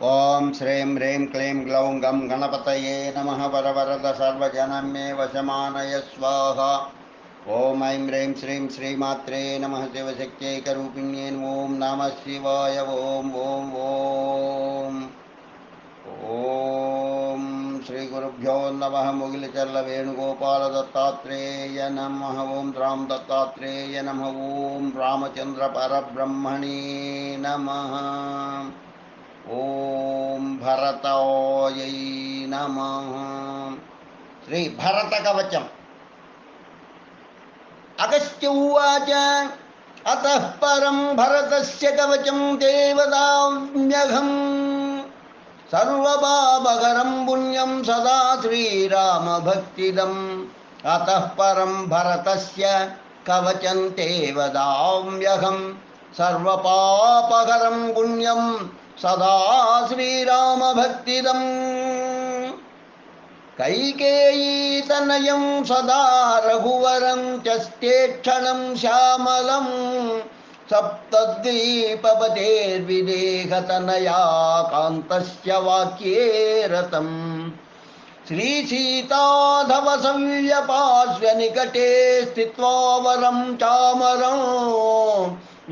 ओम श्रीं ह्रीं क्लीं ग्लौं गं गणपतये नमः। वरवरद सर्वजनं मे वशमानय स्वाहा। ओम ऐं ह्रीं श्रीं श्रीमात्रे नमः। शिवशक्त्यैकरूपिण्ये ओम नमः शिवाय। ओम ओम ओम ओम श्री गुरुभ्यो नमः। मुगिलचल्ल वेणुगोपाल दत्तात्रेय नमः। ओम राम दत्तात्रेय नमः। ओम रामचंद्र परब्रह्मणे नमः। ओम भरतायै नमः। श्री भरतकवचम्। अगस्त्य उवाच अतः परं भरतस्य कवचं देवदाम्यघम् सर्वपापकरं पुण्यं सदा श्रीरामभक्तिदम्। अतः परं भरतस्य कवचं ते वदाम्यहं सर्वपापकरं पुण्यं सदा श्रीरामभक्तिदम्। कैकेयीतनयं सदा रघुवरं च स्थेक्षणं श्यामलं सप्तद्वीपपतेर्विदेहतनया कान्तस्य वाक्ये रतम्। श्रीसीताधवसंव्यपार्श्वनिकटे स्थित्वा वरं चामरं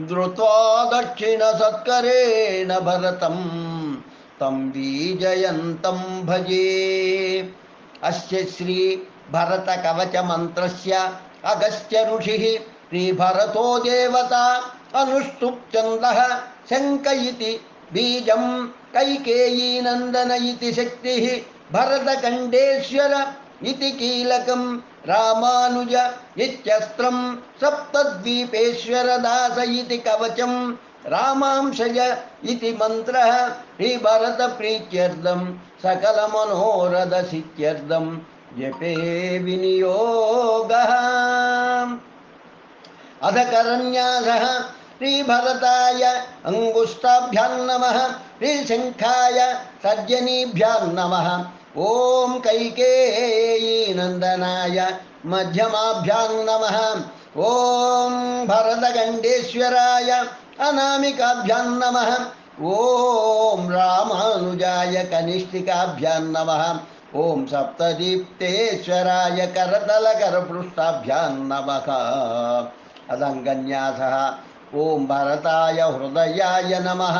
धृत्वा दक्षिणसत्करेण भरतं तं विजयन्तं भजे। अस्य श्री भरत कवच मंत्रस्य अगस्त्य ऋषिः श्रीभरतो देवता अनुष्टुप् छन्दः शङ्क इति बीजं कैकेयी नन्दन इति शक्तिः भरतखण्डेश्वर इति कीलकं रामानुज इत्यस्त्रं सप्तद्वीपेश्वर दास इति कवचं रामांशय इति मंत्रः श्रीभरतप्रीत्यर्थं सकलमनोरथसिद्ध्यर्थं जपे विनियोगः। अथ करन्यासः श्रीभरताय अंगुष्ठाभ्यां नमः। श्रीशङ्खाय तर्जनीभ्यां नमः। ॐ कैकेयी नन्दनाय मध्यमाभ्यां नमः। ॐ भरतखण्डेश्वराय अनामिकाभ्यां नमः। ॐ रामानुजाय कनिष्ठिकाभ्यां नमः। ॐ सप्तदीप्तेश्वराय करतलकरपृष्ठाभ्यां नमः। अदङ्गन्यासः ॐ भरताय हृदयाय नमः।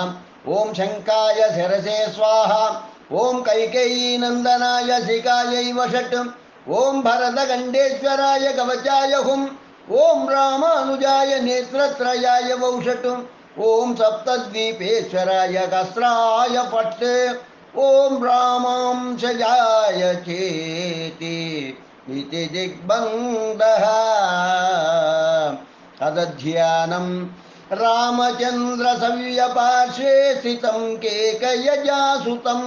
ॐ शङ्काय शिरसे स्वाहा। ॐ कैकेयी नन्दनाय शिखायै वषट्। ॐ भरतखण्डेश्वराय कवचाय हुम्। ॐ रामानुजाय नेत्रत्रयाय वौषट्। ॐ सप्तद्वीपेश्वराय कसराय फट्। ॐ रामांशयाय चेति इति दिग्बन्धः। तदध्यानं रामचन्द्रसव्यपार्श्वे स्थितं केकयजासुतं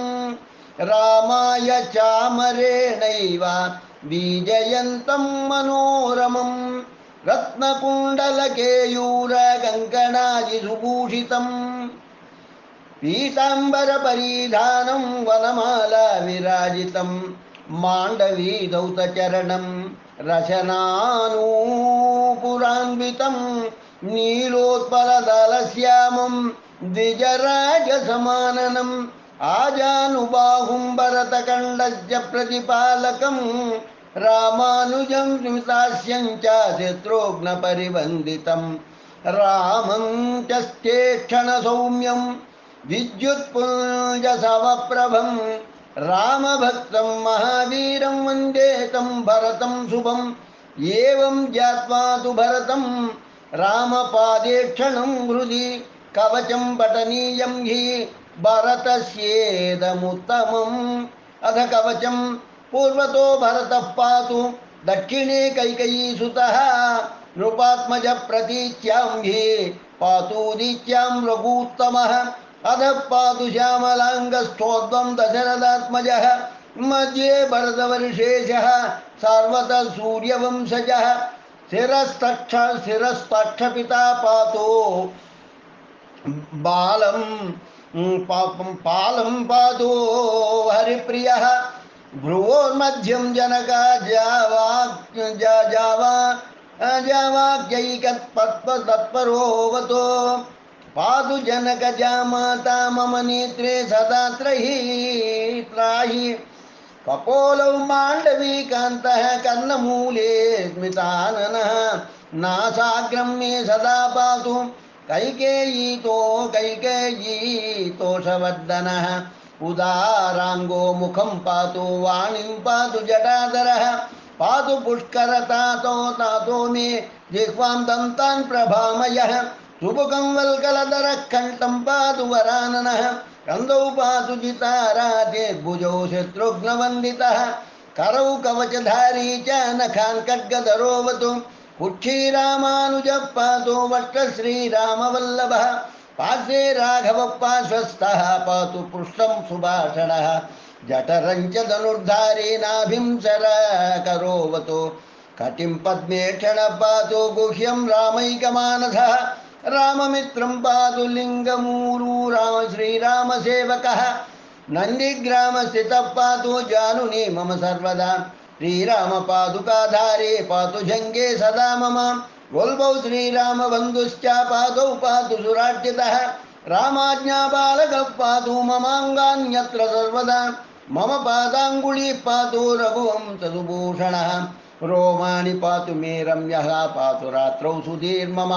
रामाय चामरेणैव बीजयन्तं मनोरमं रत्नकुण्डलकेयूरकङ्कणादिसुभूषितं पीताम्बरपरिधानं वनमाला विराजितं माण्डवीदौतचरणं रशनानूपुरान्वितं नीलोत्पलदलश्यामं द्विजराजसमाननम् आजानुबाहुं भरतखण्डस्य प्रतिपालकं रामानुजं स्मितास्यं च शत्रुघ्नपरिवन्दितं रामं च स्थेक्षणसौम्यं विद्युत्पुञ्जसवप्रभं रामभक्तं महावीरं वन्दे तं भरतं शुभम्। एवं ज्ञात्वा तु भरतं रामपादेक्षणं हृदि कवचं पठनीयं हि भरतस्येदमुत्तमम्। अथ कवचं पूर्वतो भरतः पातु दक्षिणे कैकेयीसुतः नृपात्मज प्रतीच्यां हि पातूदीच्यां रघूत्तमः। अधः पातु श्यामलाङ्गस्थोद्वं दशरथात्मजः मध्ये भरतवर्षेशः सार्वतः सूर्यवंशजः। शिरस्तक्षपिता पातु बालं पालं पातु हरिप्रियः। भ्रुवोर्मध्यं जनका जावाक्यैकत्पत्पतत्परोऽवतो पातु जनकजा माता मम नेत्रे सदा त्राहि कपोलौ माण्डवीकान्तः कर्णमूले स्मिताननः नासाग्रं मे सदा पातु कैकेयीतोषवर्धनः उदाराङ्गो मुखं पातु वाणीं पातु जटाधरः पातु पुष्करतातो मे जिह्वां दन्तान् प्रभामयः सुमुखं वल्कलधरः कण्ठं पातु वराननः कंदौ पातु जिताराते भुजौ शत्रुघ्नवन्दितः करौ कवचधारी च नखान् खड्गधरोऽवतु कुक्षीरामानुजः पातु वट्ट श्रीरामवल्लभः पार्श्वे राघवः पार्श्वस्थः पातु पृष्ठं सुभाषणः जठरं च धनुर्धारी नाभिं शरकरोऽवतु कटिं पद्मेक्षणः पातु गुह्यं रामैकमानसः राममित्रं पातु लिङ्गमूलू राम श्रीरामसेवकः नन्दिग्रामस्थितः पातु जानुनी मम सर्वदा श्रीरामपादुकाधारे पातु जङ्गे सदा मम गोल्बौ श्रीरामबन्धुश्च पादौ पातु सुरार्चितः रामाज्ञापालकः पातु ममाङ्गान्यत्र सर्वदा मम पादाङ्गुलीः पातु रघुवंशसुभूषणः रोमाणि पातु मे रम्यः पातु रात्रौ सुधीर्मम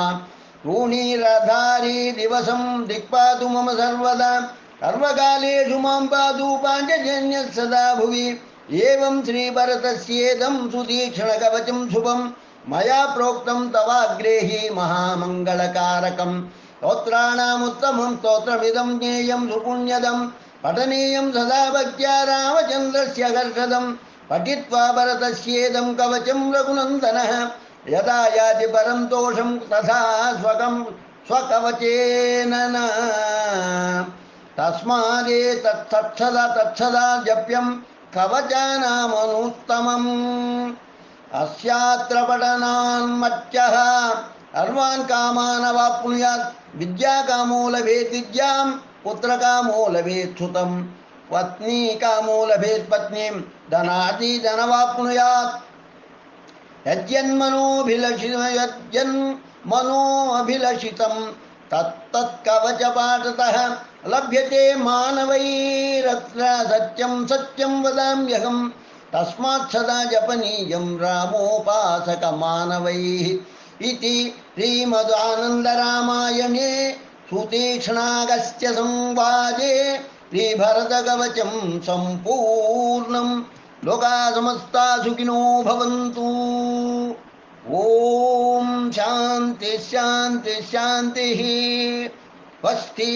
तूणीरधारी दिवसं दिक्पातु मम सर्वदा सर्वकालेषु मां पातु पाञ्चजन्यः सदा भुवि एवं श्रीभरतस्येदं सुतीक्ष्णकवचं शुभं मया प्रोक्तं तवाग्रेहि महामङ्गलकारकं स्तोत्राणामुत्तमं स्तोत्रमिदं ज्ञेयं सुपुण्यदं पठनीयं सदा भक्त्या रामचन्द्रस्य हर्षदं पठित्वा भरतस्येदं कवचं रघुनन्दनः यदा याति परं तोषं तथा स्वकवचेन तस्मादेतत्सदा जप्यं कवचानामनुत्तमम् अस्यात्र पठनान्मत्यः सर्वान् कामान् अवाप्नुयात् विद्याकामो लभेत् विद्यां पुत्रकामो लभेत् सुतं पत्नीकामो लभेत् पत्नीं धनार्जिधनवाप्नुयात् यज्जन्मनोऽभिलषितं तत्तत्कवचपाठतः लभ्यते मानवैरत्र सत्यं सत्यं वदाम्यहं तस्मात् सदा जपनीयं रामोपासकमानवैः इति श्रीमदानन्दरामायणे सुतीक्ष्णागस्त्य संवादे श्रीभरतकवचं सम्पूर्णं लोकाः समस्ताः सुखिनो भवन्तु। ओम शांति शांति शांति स्वस्ति।